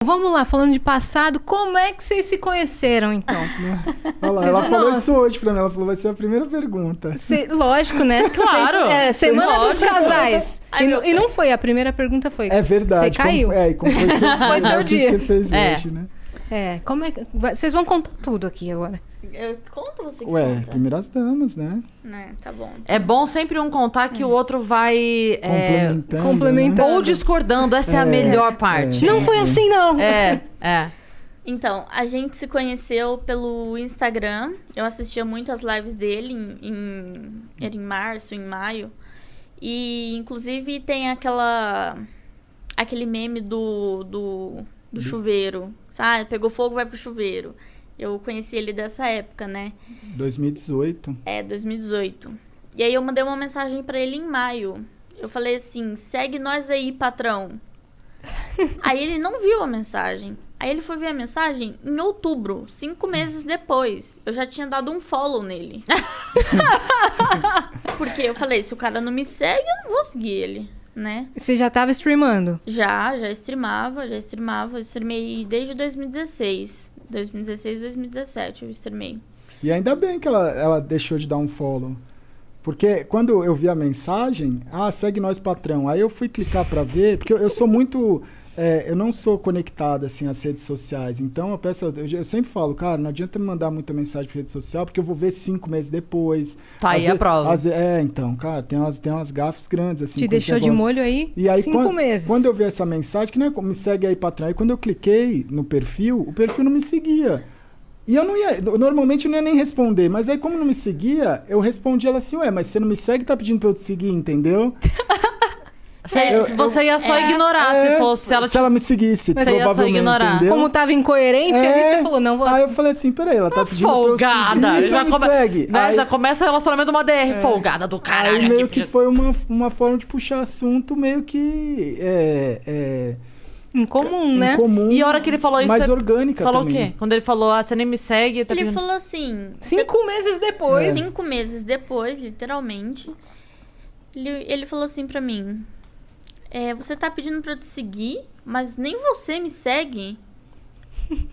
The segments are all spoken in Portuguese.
Vamos lá, falando de passado, como é que vocês se conheceram, então? Olha lá, ela falou isso hoje pra mim, ela falou, vai ser a primeira pergunta. Lógico, né? Claro. Semana dos casais. E não foi, a primeira pergunta foi... É verdade. Você caiu. Como foi seu dia? Foi seu dia. O que você fez hoje, né? Como é que... Vocês vão contar tudo aqui agora. Eu conto, você que Ué, conta. primeiras damas, né? Tá bom. É bom sempre um contar que o outro vai... complementando. Ou discordando, essa é a melhor parte. Não foi assim, não. Então, a gente se conheceu pelo Instagram. Eu assistia muito as lives dele era em março, em maio. E, inclusive, tem aquele meme do chuveiro. Sabe? Pegou fogo, vai pro chuveiro. Eu conheci ele dessa época, né? 2018. 2018. E aí eu mandei uma mensagem pra ele em maio. Eu falei assim, segue nós aí, patrão. Aí ele não viu a mensagem. Aí ele foi ver a mensagem em outubro, 5 meses depois. Eu já tinha dado um follow nele. Porque eu falei, se o cara não me segue, eu não vou seguir ele, né? Você já tava streamando? Já streamava. Eu streamei desde 2016. 2017 eu streamei. E ainda bem que ela deixou de dar um follow. Porque quando eu vi a mensagem, segue nós, patrão. Aí eu fui clicar pra ver, porque eu sou muito... eu não sou conectado, assim, às redes sociais. Então, eu sempre falo, cara, não adianta me mandar muita mensagem pra rede social, porque eu vou ver 5 meses depois. Tá aí a prova. Então, cara, tem umas gafes grandes, assim. Te deixou de molho aí, e aí 5 meses. Quando eu vi essa mensagem, que não é me segue aí, patrão. Aí quando eu cliquei no perfil, o perfil não me seguia. E eu não ia, normalmente eu não ia nem responder, mas aí como não me seguia, eu respondi ela assim, mas você não me segue, tá pedindo pra eu te seguir, entendeu? Você ia só ignorar se ela me seguisse, mas provavelmente, ignorar. entendeu? Como tava incoerente, aí você falou, não vou... Aí eu falei assim, peraí, ela tá pedindo folgada. pra eu seguir, Já me segue. Né? Aí, já começa o relacionamento de uma DR, folgada do caralho. Aí meio que foi uma forma de puxar assunto meio que... Incomum, né? Incomum, e a hora que ele falou isso... mais orgânica falou também. O quê? Quando ele falou, você nem me segue... Ele falou assim... 5 meses depois. 5 meses depois, literalmente. Ele falou assim pra mim... você tá pedindo pra eu te seguir, mas nem você me segue?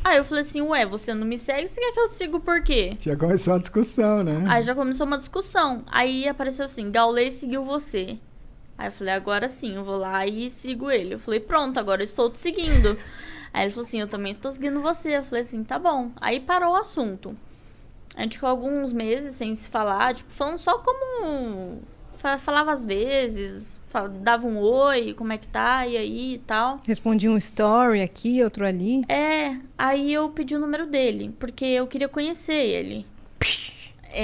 Aí eu falei assim, você não me segue, você quer que eu te siga por quê? Já começou uma discussão, né? Aí já começou uma discussão. Aí apareceu assim, Gaulês seguiu você. Aí eu falei, agora sim, eu vou lá e sigo ele. Eu falei, pronto, agora eu estou te seguindo. Aí ele falou assim, eu também tô seguindo você. Eu falei assim, tá bom. Aí parou o assunto. A gente ficou alguns meses sem se falar, tipo, falando só como... Falava às vezes... Dava um oi, como é que tá, e aí e tal. Respondi um story aqui, outro ali. Aí eu pedi o número dele, porque eu queria conhecer ele.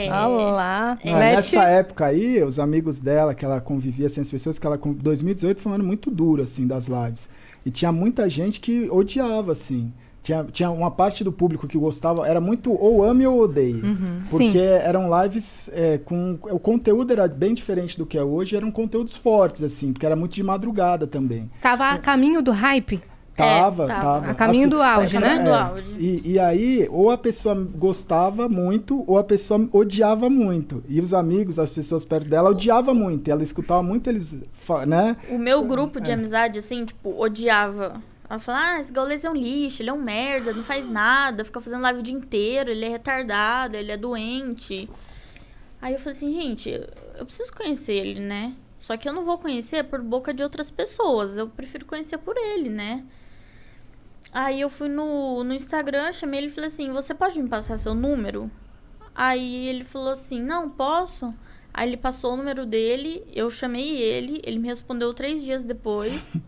Olá. Nessa época aí, os amigos dela, que ela convivia, assim, as pessoas que ela... 2018 foi um ano muito duro, assim, das lives. E tinha muita gente que odiava, assim. Tinha uma parte do público que gostava, era muito ou ame ou odeie. Porque eram lives com... O conteúdo era bem diferente do que é hoje, eram conteúdos fortes, assim, porque era muito de madrugada também. Tava a caminho do hype? Tava. A caminho do auge, né? Do auge. E aí, ou a pessoa gostava muito, ou a pessoa odiava muito. E os amigos, as pessoas perto dela, odiavam muito. E ela escutava muito eles, né? O meu grupo de amizade, assim, tipo, odiava. Ela fala, esse Gaulês é um lixo, ele é um merda, não faz nada, fica fazendo live o dia inteiro, ele é retardado, ele é doente. Aí eu falei assim, gente, eu preciso conhecer ele, né? Só que eu não vou conhecer por boca de outras pessoas, eu prefiro conhecer por ele, né? Aí eu fui no Instagram, chamei ele e falei assim, você pode me passar seu número? Aí ele falou assim, não, posso. Aí ele passou o número dele, eu chamei ele me respondeu 3 dias depois.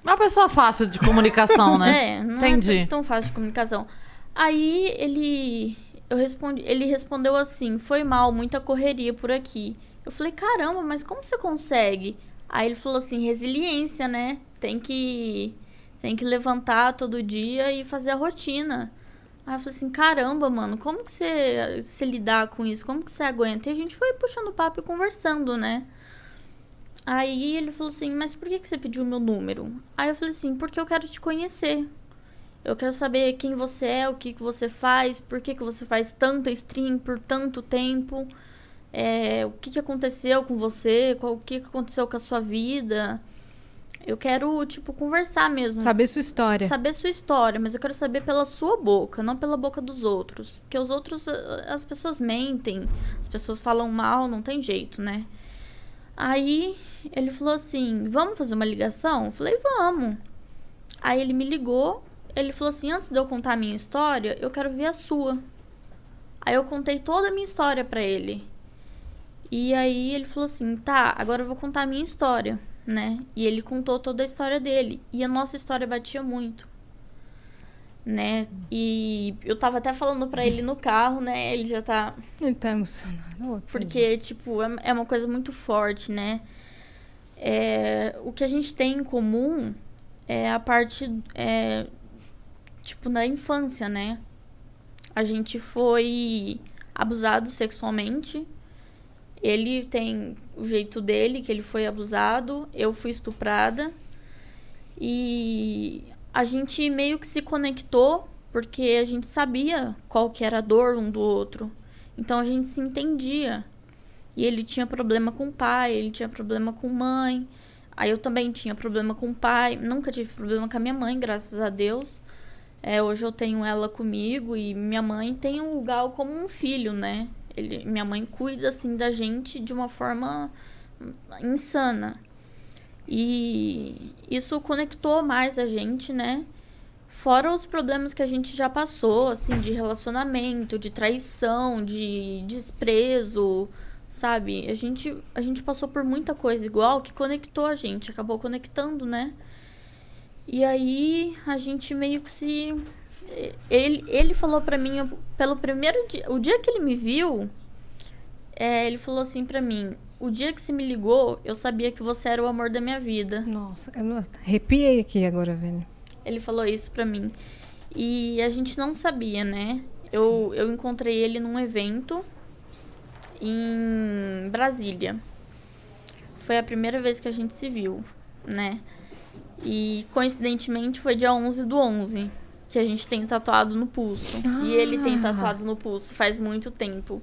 Uma pessoa fácil de comunicação, né? Não Entendi. é tão fácil de comunicação. Aí ele respondeu assim, foi mal, muita correria por aqui. Eu falei, caramba, mas como você consegue? Aí ele falou assim, resiliência, né? Tem que levantar todo dia e fazer a rotina. Aí eu falei assim, caramba, mano, como que você lidar com isso? Como que você aguenta? E a gente foi puxando papo e conversando, né? Aí ele falou assim, mas por que você pediu o meu número? Aí eu falei assim, porque eu quero te conhecer. Eu quero saber quem você é, o que você faz, por que você faz tanta stream por tanto tempo. O que aconteceu com você, o que aconteceu com a sua vida. Eu quero, tipo, conversar mesmo. Saber sua história. Saber sua história, mas eu quero saber pela sua boca, não pela boca dos outros. Porque os outros, as pessoas mentem, as pessoas falam mal, não tem jeito, né? Aí ele falou assim, vamos fazer uma ligação? Eu falei, vamos. Aí ele me ligou, ele falou assim, antes de eu contar a minha história, eu quero ver a sua. Aí eu contei toda a minha história pra ele. E aí ele falou assim, tá, agora eu vou contar a minha história, né? E ele contou toda a história dele. E a nossa história batia muito, né? E eu tava até falando pra ele no carro, né? Ele já tá... Ele tá emocionado. Porque, tipo, é uma coisa muito forte, né? O que a gente tem em comum é a parte, tipo, na infância, né? A gente foi abusado sexualmente. Ele tem o jeito dele, que ele foi abusado. Eu fui estuprada. E a gente meio que se conectou, porque a gente sabia qual que era a dor um do outro. Então, a gente se entendia. E ele tinha problema com o pai, ele tinha problema com mãe. Aí eu também tinha problema com o pai. Nunca tive problema com a minha mãe, graças a Deus. Hoje eu tenho ela comigo e minha mãe tem o Gal como um filho, né? Minha mãe cuida, assim, da gente de uma forma insana. E isso conectou mais a gente, né? Fora os problemas que a gente já passou, assim, de relacionamento, de traição, de desprezo, sabe? A gente passou por muita coisa igual que conectou a gente, acabou conectando, né? E aí, a gente meio que se... Ele falou pra mim, pelo primeiro dia... O dia que ele me viu, ele falou assim pra mim... O dia que você me ligou, eu sabia que você era o amor da minha vida. Nossa, eu arrepiei aqui agora, velho. Ele falou isso pra mim. E a gente não sabia, né? Eu encontrei ele num evento em Brasília. Foi a primeira vez que a gente se viu, né? E, coincidentemente, foi dia 11/11, que a gente tem tatuado no pulso. E ele tem tatuado no pulso faz muito tempo.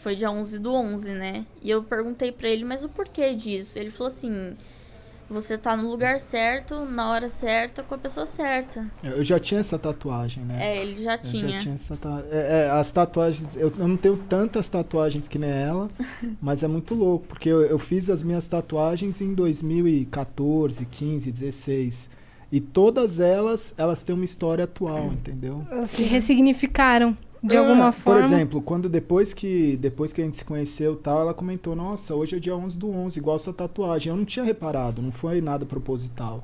Foi dia 11/11, né? E eu perguntei pra ele, mas o porquê disso? Ele falou assim, você tá no lugar certo, na hora certa, com a pessoa certa. Eu já tinha essa tatuagem, né? Ele já tinha. Eu já tinha essa tatuagem. As tatuagens, eu não tenho tantas tatuagens que nem ela, mas é muito louco, porque eu fiz as minhas tatuagens em 2014, 15, 16. E todas elas têm uma história atual, entendeu? Se ressignificaram. De alguma forma. Por exemplo, depois que a gente se conheceu e tal, ela comentou, nossa, hoje é dia 11/11, igual essa tatuagem. Eu não tinha reparado, não foi nada proposital.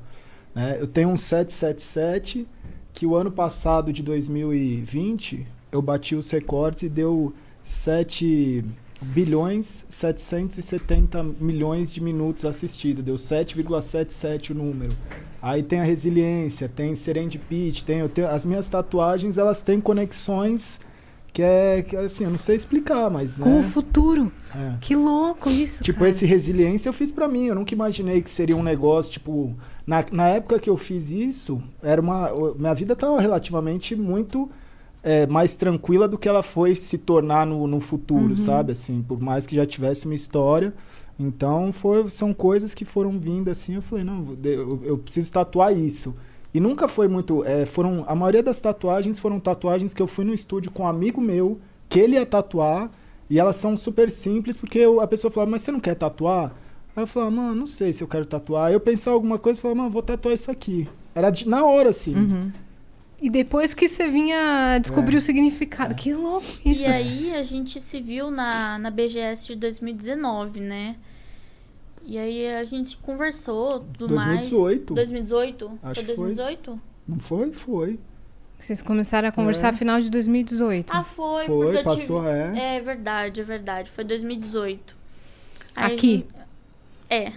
Né? Eu tenho um 777, que o ano passado, de 2020, eu bati os recordes e deu 7.770 milhões de minutos assistidos. Deu 7,77 o número. Aí tem a resiliência, tem serendipity, as minhas tatuagens, elas têm conexões que assim, eu não sei explicar, mas... Com né? o futuro. Que louco isso, Tipo, cara. esse resiliência eu fiz pra mim, eu nunca imaginei que seria um negócio, tipo... Na época que eu fiz isso, minha vida tava relativamente muito mais tranquila do que ela foi se tornar no futuro, sabe? Assim, por mais que já tivesse uma história... Então, são coisas que foram vindo assim, eu falei, não, eu preciso tatuar isso. E nunca foi muito... a maioria das tatuagens foram tatuagens que eu fui no estúdio com um amigo meu, que ele ia tatuar, e elas são super simples, porque a pessoa falava, mas você não quer tatuar? Aí eu falava, mano, não sei se eu quero tatuar. Aí eu pensava alguma coisa e falava, mano, vou tatuar isso aqui. Era na hora, assim. E depois que você vinha descobrir o significado. Que louco isso. E aí a gente se viu na BGS de 2019, né? E aí a gente conversou, tudo 2018. mais. 2018? Acho Foi que foi. 2018? Não foi? Foi. Vocês começaram a conversar final de 2018. Ah, foi. Foi, porque passou, É verdade. Foi 2018. Aí Aqui?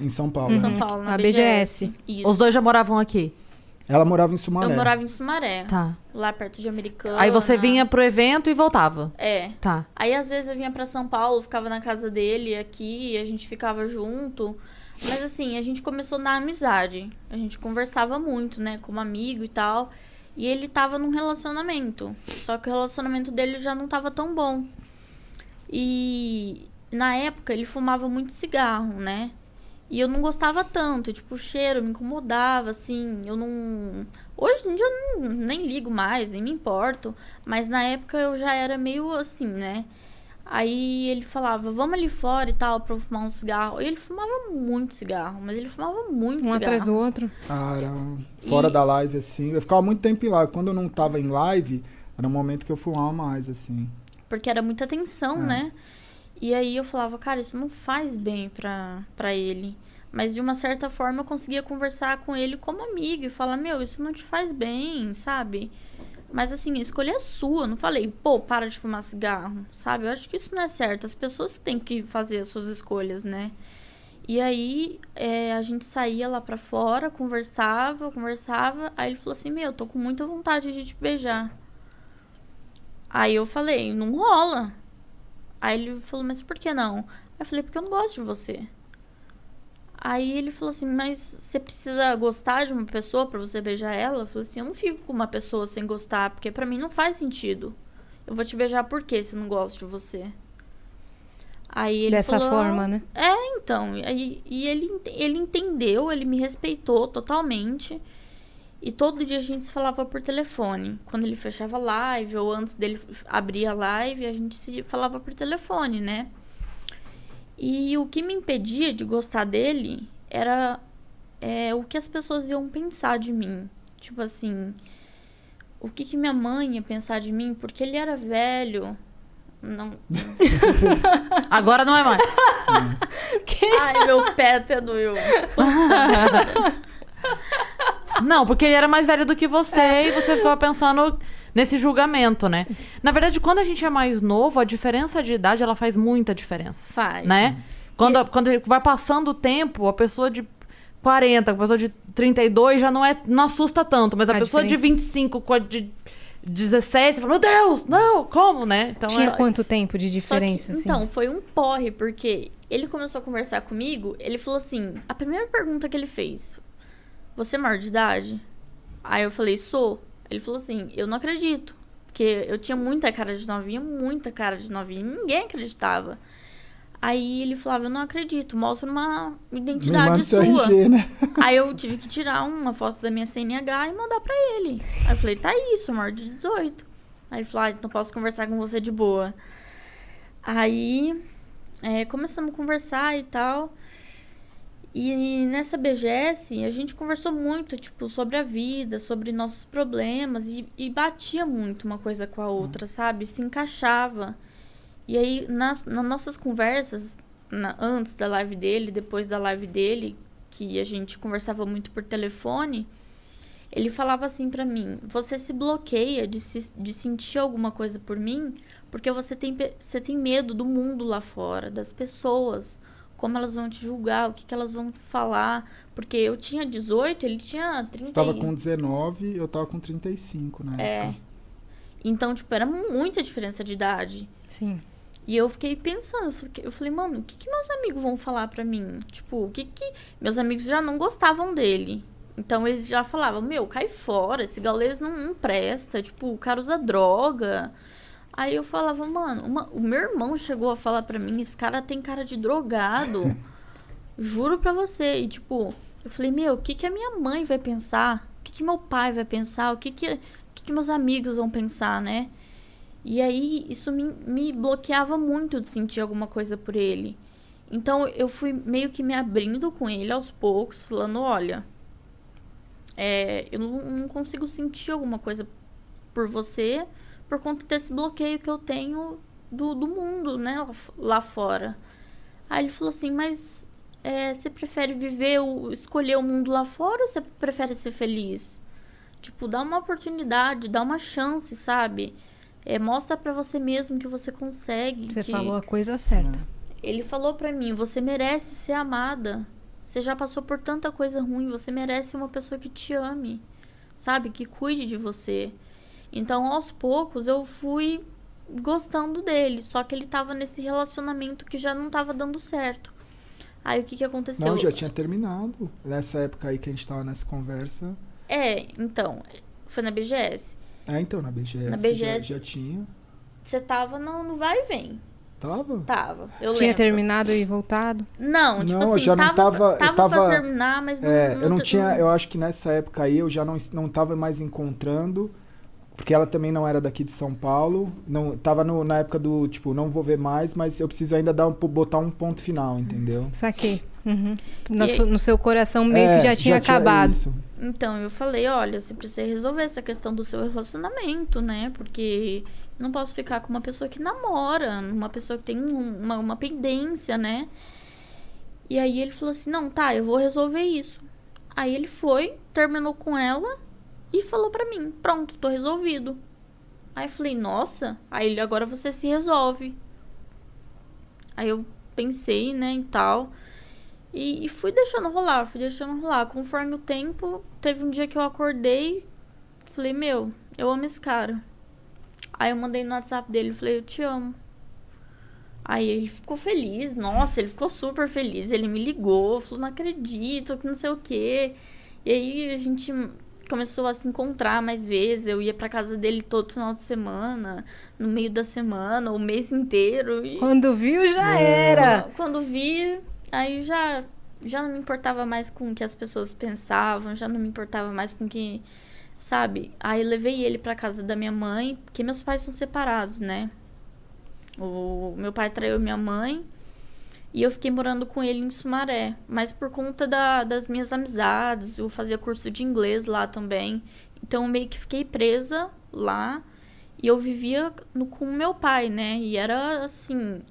Em São Paulo. Em São Paulo, na A BGS. Isso. Os dois já moravam aqui? Ela morava em Sumaré. Eu morava em Sumaré. Tá. Lá perto de Americana. Aí você vinha pro evento e voltava? Tá. Aí às vezes eu vinha pra São Paulo, ficava na casa dele aqui, a gente ficava junto. Mas assim, a gente começou na amizade. A gente conversava muito, né, como amigo e tal. E ele tava num relacionamento. Só que o relacionamento dele já não tava tão bom. E na época ele fumava muito cigarro, né? E eu não gostava tanto, tipo, o cheiro me incomodava, assim, eu não... Hoje em dia eu nem ligo mais, nem me importo, mas na época eu já era meio assim, né? Aí ele falava, vamos ali fora e tal, pra eu fumar um cigarro. E ele fumava muito cigarro, mas ele fumava muito Um cigarro. atrás do outro. Ah, era fora da live, assim. Eu ficava muito tempo em live. Quando eu não tava em live, era um momento que eu fumava mais, assim. Porque era muita tensão, né? E aí eu falava, cara, isso não faz bem pra ele. Mas de uma certa forma eu conseguia conversar com ele como amigo e falar, meu, isso não te faz bem, sabe? Mas assim, a escolha é sua. Eu não falei, pô, para de fumar cigarro, sabe? Eu acho que isso não é certo. As pessoas têm que fazer as suas escolhas, né? E aí a gente saía lá pra fora, conversava. Aí ele falou assim, meu, eu tô com muita vontade de te beijar. Aí eu falei, não rola. Aí ele falou, mas por que não? Aí eu falei, porque eu não gosto de você. Aí ele falou assim, mas você precisa gostar de uma pessoa pra você beijar ela? Eu falei assim, eu não fico com uma pessoa sem gostar, porque pra mim não faz sentido. Eu vou te beijar por quê se eu não gosto de você? Aí ele Dessa falou, forma, né? Então. E ele entendeu, ele me respeitou totalmente. E todo dia a gente se falava por telefone. Quando ele fechava a live, ou antes dele abrir a live, a gente se falava por telefone, né? E o que me impedia de gostar dele era o que as pessoas iam pensar de mim. Tipo assim, o que minha mãe ia pensar de mim, porque ele era velho. Não. Agora não é mais. Ai, meu pé até doeu. Não, porque ele era mais velho do que você e você ficava pensando nesse julgamento, né? Sim. Na verdade, quando a gente é mais novo, a diferença de idade, ela faz muita diferença. Faz. Né? Quando vai passando o tempo, a pessoa de 40, a pessoa de 32 já não assusta tanto, mas a pessoa diferença... de 25 com a de 17, você fala, meu Deus, não, como, né? Então, tinha quanto tempo de diferença, assim? Então, foi um porre, porque ele começou a conversar comigo, ele falou assim, a primeira pergunta que ele fez, você é maior de idade? Aí eu falei, sou. Ele falou assim, eu não acredito. Porque eu tinha muita cara de novinha, ninguém acreditava. Aí ele falava, eu não acredito, mostra uma identidade sua. RG, né? Aí eu tive que tirar uma foto da minha CNH e mandar pra ele. Aí eu falei, tá aí, sou maior de 18. Aí ele falou, então posso conversar com você de boa. Aí começamos a conversar e tal. E nessa BGS, a gente conversou muito, tipo, sobre a vida, sobre nossos problemas, e batia muito uma coisa com a outra, sabe? Se encaixava. E aí, nas nossas conversas, antes da live dele, depois da live dele, que a gente conversava muito por telefone, ele falava assim pra mim, você se bloqueia de sentir alguma coisa por mim, porque você tem medo do mundo lá fora, das pessoas, como elas vão te julgar, o que elas vão falar. Porque eu tinha 18, ele tinha 30. Você tava com 19, eu tava com 35 na época. Então, tipo, era muita diferença de idade. Sim. E eu fiquei pensando, eu falei, mano, o que meus amigos vão falar pra mim? Tipo, meus amigos já não gostavam dele. Então, eles já falavam, meu, cai fora, esse gaulês não presta, tipo, o cara usa droga. Aí eu falava, mano, o meu irmão chegou a falar pra mim, esse cara tem cara de drogado. Juro pra você. E tipo, eu falei, meu, o que a minha mãe vai pensar? O que meu pai vai pensar? O que meus amigos vão pensar, né? E aí, isso me bloqueava muito de sentir alguma coisa por ele. Então, eu fui meio que me abrindo com ele aos poucos, falando, olha, eu não consigo sentir alguma coisa por você, por conta desse bloqueio que eu tenho do mundo, né, lá fora. Aí ele falou assim, mas você prefere escolher o mundo lá fora ou você prefere ser feliz? Tipo, dá uma oportunidade, dá uma chance, sabe? Mostra pra você mesmo que você consegue. Você falou a coisa certa. Ele falou pra mim, você merece ser amada. Você já passou por tanta coisa ruim, você merece uma pessoa que te ame, sabe? Que cuide de você. Então, aos poucos, eu fui gostando dele. Só que ele tava nesse relacionamento que já não tava dando certo. Aí, o que aconteceu? Não, já tinha terminado. Nessa época aí que a gente tava nessa conversa. Então. Foi na BGS. Então, na BGS. Na BGS já tinha. Você tava no vai e vem. Tava, eu Tinha lembro. terminado e voltado? Não, tipo Não, eu assim, já não tava- tava eu tava- pra terminar, mas não... Eu não tinha, eu acho que nessa época aí eu já não tava mais encontrando, porque ela também não era daqui de São Paulo, não tava na época do, tipo, não vou ver mais, mas eu preciso ainda botar um ponto final, entendeu? Saquei. Uhum. E- No seu coração meio que já tinha acabado. isso. Então, eu falei, olha, você precisa resolver essa questão do seu relacionamento, né? Porque eu não posso ficar com uma pessoa que namora, uma pessoa que tem uma pendência, né? E aí ele falou assim, não, tá, eu vou resolver isso. Aí ele foi, terminou com ela e falou pra mim, pronto, tô resolvido. Aí eu falei, nossa, aí ele, agora você se resolve. Aí eu pensei, né, e tal... E fui deixando rolar. Conforme o tempo, teve um dia que eu acordei, falei, meu, eu amo esse cara. Aí eu mandei no WhatsApp dele, falei, eu te amo. Aí ele ficou feliz, nossa, ele ficou super feliz. Ele me ligou, falou, não acredito, que não sei o quê. E aí a gente começou a se encontrar mais vezes. Eu ia pra casa dele todo final de semana, no meio da semana, o mês inteiro. E Quando viu, já era. quando vi... Aí já não me importava mais com o que as pessoas pensavam, já não me importava mais com o que, sabe? Aí eu levei ele pra casa da minha mãe, porque meus pais são separados, né? O meu pai traiu minha mãe e eu fiquei morando com ele em Sumaré. Mas por conta das minhas amizades, eu fazia curso de inglês lá também. Então eu meio que fiquei presa lá e eu vivia com o meu pai, né? E era assim,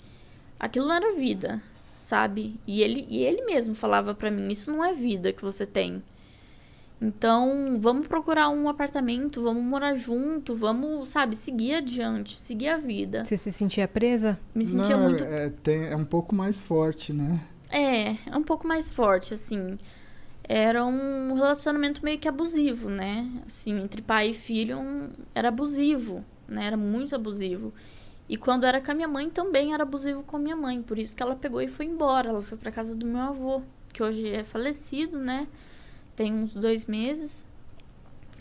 aquilo não era vida. Sabe? E ele mesmo falava pra mim, isso não é vida que você tem. Então, vamos procurar um apartamento, vamos morar junto, vamos, sabe, seguir adiante, seguir a vida. Você se sentia presa? Me sentia Não, muito... é um pouco mais forte, né? É um pouco mais forte, assim. Era um relacionamento meio que abusivo, né? Assim, entre pai e filho, era abusivo, né? Era muito abusivo. E quando era com a minha mãe, também era abusivo com a minha mãe. Por isso que ela pegou e foi embora. Ela foi pra casa do meu avô, que hoje é falecido, né? Tem uns 2 meses.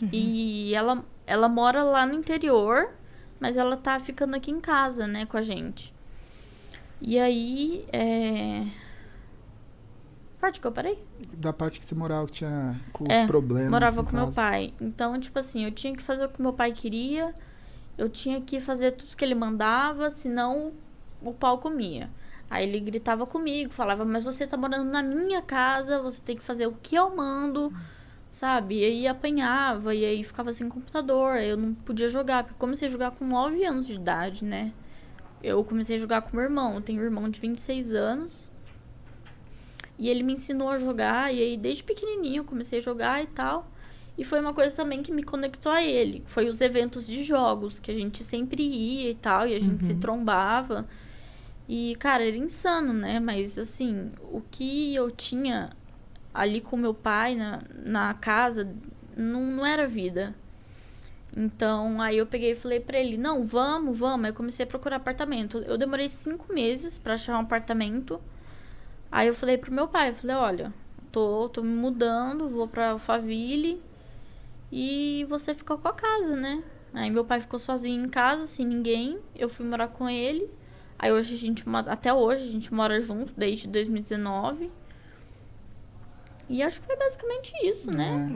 Uhum. E ela mora lá no interior, mas ela tá ficando aqui em casa, né, com a gente. E aí, parte que eu parei? Da parte que você morava, que tinha com os problemas. Morava com casa. meu pai. Então, tipo assim, eu tinha que fazer o que meu pai queria... Eu tinha que fazer tudo que ele mandava, senão o pau comia. Aí ele gritava comigo, falava, mas você tá morando na minha casa, você tem que fazer o que eu mando, sabe? E aí apanhava, e aí ficava sem computador, eu não podia jogar, porque eu comecei a jogar com 9 anos de idade, né? Eu comecei a jogar com meu irmão, eu tenho um irmão de 26 anos, e ele me ensinou a jogar, e aí desde pequenininho eu comecei a jogar e tal... E foi uma coisa também que me conectou a ele. Foi os eventos de jogos, que a gente sempre ia e tal, e a gente se trombava. E, cara, era insano, né? Mas, assim, o que eu tinha ali com meu pai na casa não era vida. Então, aí eu peguei e falei pra ele, não, vamos. Aí eu comecei a procurar apartamento. Eu demorei 5 meses pra achar um apartamento. Aí eu falei pro meu pai, eu falei, olha, tô me mudando, vou pra Alphaville... E você ficou com a casa, né? Aí meu pai ficou sozinho em casa, sem ninguém. Eu fui morar com ele. Aí hoje até hoje a gente mora junto, desde 2019. E acho que foi basicamente isso, né?